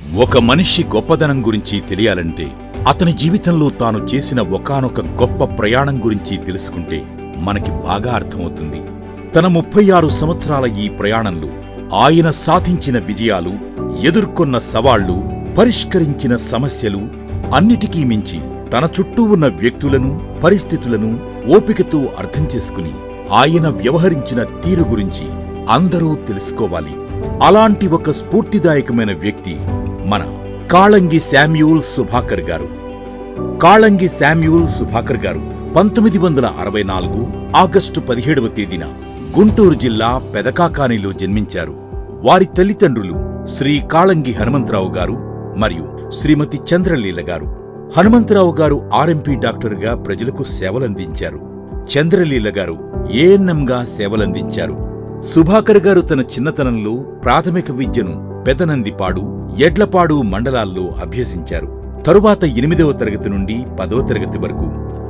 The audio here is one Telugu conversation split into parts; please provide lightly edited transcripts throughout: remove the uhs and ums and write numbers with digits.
ఒక మనిషి గొప్పదనం గురించి తెలియాలంటే అతని జీవితంలో తాను చేసిన ఒకానొక గొప్ప ప్రయాణం గురించి తెలుసుకుంటే మనకి బాగా అర్థమవుతుంది. తన 36 సంవత్సరాల ఈ ప్రయాణంలో ఆయన సాధించిన విజయాలు, ఎదుర్కొన్న సవాళ్లు, పరిష్కరించిన సమస్యలు అన్నిటికీ మించి తన చుట్టూ ఉన్న వ్యక్తులను, పరిస్థితులను ఓపికతో అర్థం చేసుకుని ఆయన వ్యవహరించిన తీరు గురించి అందరూ తెలుసుకోవాలి. అలాంటి ఒక స్ఫూర్తిదాయకమైన వ్యక్తి మన కాళంగి శామ్యూల్ సుభాకర్ గారు. కాళంగి శామ్యూల్ సుభాకర్ గారు 1964 ఆగస్టు 17వ తేదీన గుంటూరు జిల్లా పెదకాకానిలో జన్మించారు. వారి తల్లిదండ్రులు శ్రీ కాళంగి హనుమంతరావు గారు మరియు శ్రీమతి చంద్రలీల గారు. హనుమంతరావు గారు ఆర్ఎంపీ డాక్టర్గా ప్రజలకు సేవలందించారు. చంద్రలీల గారు ఏఎన్ఎంగా సేవలందించారు. సుభాకర్ గారు తన చిన్నతనంలో ప్రాథమిక విద్యను పెదనందిపాడు, ఎడ్లపాడు మండలాల్లో అభ్యసించారు. తరువాత 8వ తరగతి నుండి 10వ తరగతి వరకు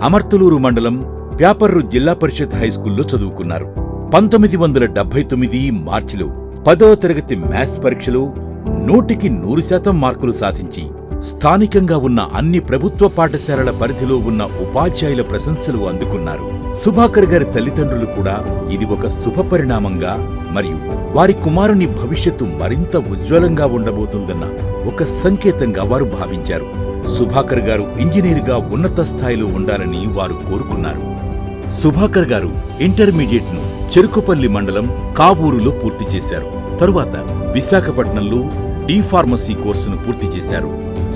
అమర్తులూరు మండలం ప్యాపర్రు జిల్లా పరిషత్ హైస్కూల్లో చదువుకున్నారు. 1979 మార్చిలో 10వ తరగతి మ్యాథ్స్ పరీక్షలో 100కి 100% మార్కులు సాధించి స్థానికంగా ఉన్న అన్ని ప్రభుత్వ పాఠశాలల పరిధిలో ఉన్న ఉపాధ్యాయుల ప్రశంసలు అందుకున్నారు. సుభాకర్ గారి తల్లిదండ్రులు కూడా ఇది ఒక శుభపరిణామంగా మరియు వారి కుమారుని భవిష్యత్తు మరింత ఉజ్వలంగా ఉండబోతుందన్న ఒక సంకేతంగా వారు భావించారు. సుభాకర్ గారు ఇంజనీరుగా ఉన్నత స్థాయిలో ఉండాలని వారు కోరుకున్నారు. సుభాకర్ గారు ఇంటర్మీడియట్ను చెరుకుపల్లి మండలం కావూరులో పూర్తి చేశారు. తరువాత విశాఖపట్నంలో ఫార్మసీ కోర్సును పూర్తి చేశారు.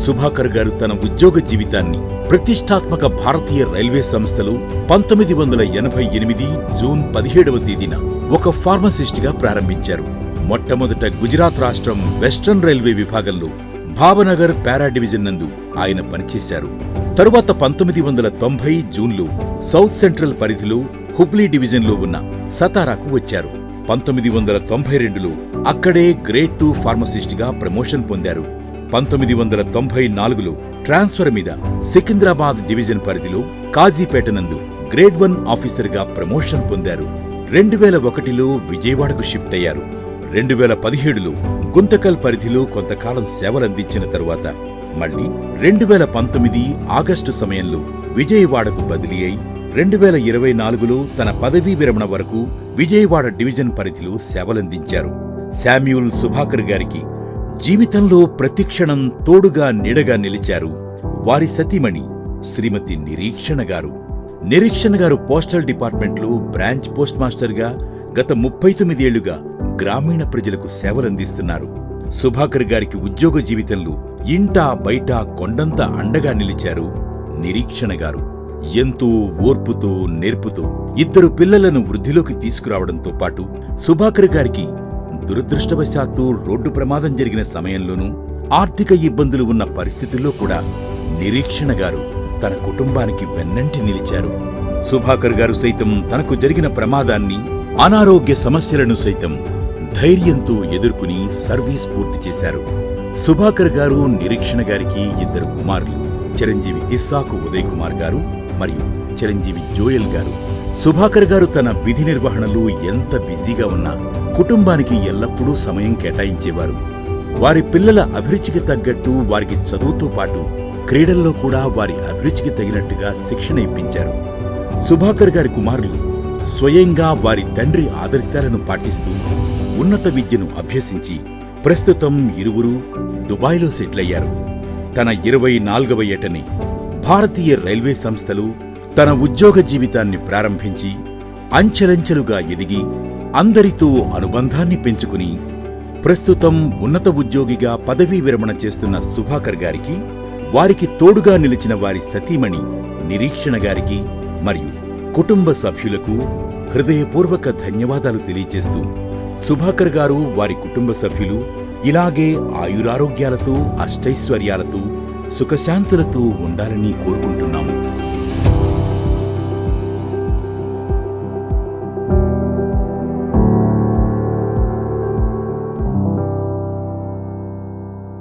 సుభాకర్ గారు తన ఉద్యోగ జీవితాన్ని ప్రతిష్టాత్మక భారతీయ రైల్వే సంస్థలో 1988 జూన్ 17వ తేదీన ఒక ఫార్మసిస్ట్గా ప్రారంభించారు. మొట్టమొదట గుజరాత్ రాష్ట్రం వెస్టర్న్ రైల్వే విభాగంలో భావనగర్ పారా డివిజన్ నందు ఆయన పనిచేశారు. తరువాత 1990 జూన్లో సౌత్ సెంట్రల్ పరిధిలో హుబ్లీ డివిజన్లో ఉన్న సతారాకు వచ్చారు. 1992లో అక్కడే గ్రేడ్ 2 ఫార్మసిస్ట్గా ప్రమోషన్ పొందారు. 1994లో ట్రాన్స్ఫర్ మీద సికింద్రాబాద్ డివిజన్ పరిధిలో కాజీపేట నందు గ్రేడ్ 1 ఆఫీసర్గా ప్రమోషన్ పొందారు. 2001లో విజయవాడకు షిఫ్ట్ అయ్యారు. 2017లో గుంతకల్ పరిధిలో కొంతకాలం సేవలందించిన తరువాత మళ్లీ 2019 ఆగస్టు సమయంలో విజయవాడకు బదిలీ అయి 2024లో తన పదవీ విరమణ వరకు విజయవాడ డివిజన్ పరిధిలో సేవలందించారు. శామ్యూల్ సుభాకర్ గారికి జీవితంలో ప్రతిక్షణం తోడుగా నీడగా నిలిచారు వారి సతీమణి శ్రీమతి నిరీక్షణ గారు. నిరీక్షణ గారు పోస్టల్ డిపార్ట్మెంట్లో బ్రాంచ్ పోస్ట్ మాస్టర్గా గత 39 ఏళ్లుగా గ్రామీణ ప్రజలకు సేవలందిస్తున్నారు. సుభాకర్ గారికి ఉద్యోగ జీవితంలో ఇంటా బయట కొండంత అండగా నిలిచారు నిరీక్షణ గారు. ఎంతో ఓర్పుతో నేర్పుతో 2 పిల్లలను వృద్ధిలోకి తీసుకురావడంతో పాటు సుభాకర్ గారికి దురదృష్టవశాత్తు రోడ్డు ప్రమాదం జరిగిన సమయంలోనూ ఆర్థిక ఇబ్బందులు ఉన్న పరిస్థితుల్లో కూడా నిరీక్షణ గారు తన కుటుంబానికి వెన్నంటి నిలిచారు. సుభాకర్ గారు సైతం తనకు జరిగిన ప్రమాదాన్ని, అనారోగ్య సమస్యలను సైతం ధైర్యంతో ఎదుర్కొని సర్వీస్ పూర్తి చేశారు. సుభాకర్ గారు నిరీక్షణ గారికి 2 కుమారులు, చిరంజీవి ఇస్సాకు ఉదయ్ కుమార్ గారు మరియు చిరంజీవి జోయల్ గారు. సుభాకర్ గారు తన విధి నిర్వహణలో ఎంత బిజీగా ఉన్నా కుటుంబానికి ఎల్లప్పుడూ సమయం కేటాయించేవారు. వారి పిల్లల అభిరుచికి తగ్గట్టు వారికి చదువుతో పాటు క్రీడల్లో కూడా వారి అభిరుచికి తగినట్టుగా శిక్షణ ఇప్పించారు. సుభాకర్ గారి కుమారులు స్వయంగా వారి తండ్రి ఆదర్శాలను పాటిస్తూ ఉన్నత విద్యను అభ్యసించి ప్రస్తుతం ఇరువురు దుబాయ్లో సెటిల్ అయ్యారు. తన 24వ ఏటనే భారతీయ రైల్వే సంస్థలు తన ఉద్యోగ జీవితాన్ని ప్రారంభించి అంచెలంచెలుగా ఎదిగి అందరితో అనుబంధాన్ని పెంచుకుని ప్రస్తుతం ఉన్నత ఉద్యోగిగా పదవీ విరమణ చేస్తున్న సుభాకర్ గారికి, వారికి తోడుగా నిలిచిన వారి సతీమణి నిరీక్షణ గారికి మరియు కుటుంబ సభ్యులకు హృదయపూర్వక ధన్యవాదాలు తెలియచేస్తూ సుభాకర్ గారు, వారి కుటుంబ సభ్యులు ఇలాగే ఆయురారోగ్యాలతో, అష్టైశ్వర్యాలతో, సుఖశాంతులతో ఉండాలని కోరుకుంటున్నాము.